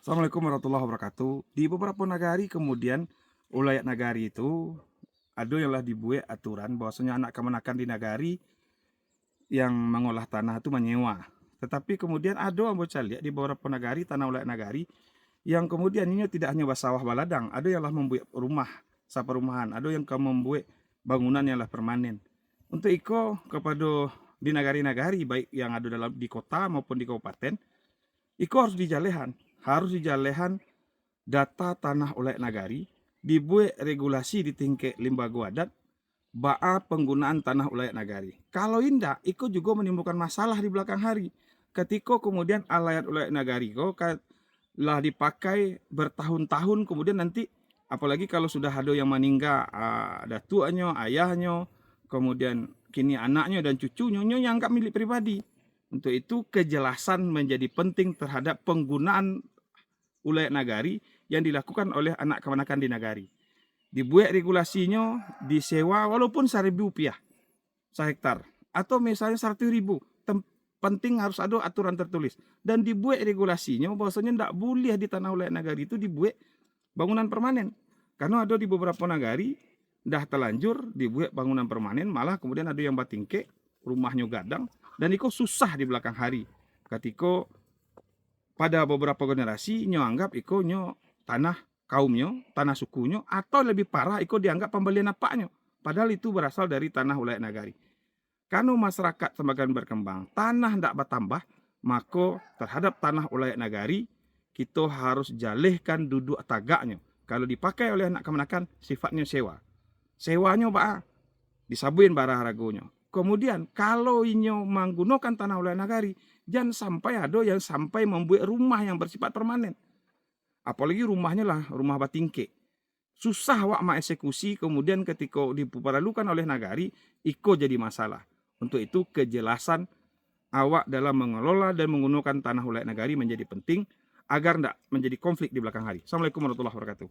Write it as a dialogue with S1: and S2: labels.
S1: Assalamualaikum warahmatullahi wabarakatuh. Di beberapa negari kemudian ulayat nagari itu ada yang lah dibuat aturan bahwasanya anak kemenakan di nagari yang mengolah tanah itu menyewa. Tetapi kemudian ada yang bocah lihat di beberapa negari tanah ulayat nagari yang kemudian ini tidak hanya sawah baladang, ada yang lah membuat rumah, saperumahan, ada yang membuat bangunan yang lah permanen. Untuk iko kepada di nagari-nagari baik yang ada dalam di kota maupun di kabupaten, iko harus dijalehan data tanah oleh nagari, dibuat regulasi di tingkat lembaga adat, baa penggunaan tanah oleh nagari. Kalau indah, itu juga menimbulkan masalah di belakang hari. Ketika kemudian alayat oleh nagari kok lah dipakai bertahun-tahun, kemudian nanti apalagi kalau sudah ada yang meninggal, ada tuanya, ayahnya, kemudian kini anaknya dan cucunya yang anggap milik pribadi. Untuk itu kejelasan menjadi penting terhadap penggunaan ulayat nagari yang dilakukan oleh anak kemenakan di nagari. Dibuat regulasinya disewa walaupun 1.000 rupiah sehektar atau misalnya 100.000. Penting harus ada aturan tertulis dan dibuat regulasinya bahwasanya tidak boleh di tanah ulayat nagari itu dibuat bangunan permanen. Karena ada di beberapa nagari dah terlanjur dibuat bangunan permanen, malah kemudian ada yang batingke rumahnya gadang dan itu susah di belakang hari. Ketika pada beberapa generasi nyo anggap iko nyo tanah kaumnya, tanah sukunya, atau lebih parah iko dianggap pembelian apanya. Padahal itu berasal dari tanah ulayat nagari. Karena masyarakat semakin berkembang, tanah tidak bertambah, maka terhadap tanah ulayat nagari kita harus jalihkan duduk tagaknya. Kalau dipakai oleh anak kemenakan, sifatnya sewa. Sewanya pak disabuin barang haragonya. Kemudian kalau inyo menggunakan tanah ulayat nagari, jangan sampai ada yang sampai membuat rumah yang bersifat permanen. Apalagi rumahnya lah rumah batingke. Susah wak eksekusi, kemudian ketika diperlukan oleh nagari, iko jadi masalah. Untuk itu kejelasan awak dalam mengelola dan menggunakan tanah ulayat nagari menjadi penting agar tidak menjadi konflik di belakang hari. Assalamualaikum warahmatullahi wabarakatuh.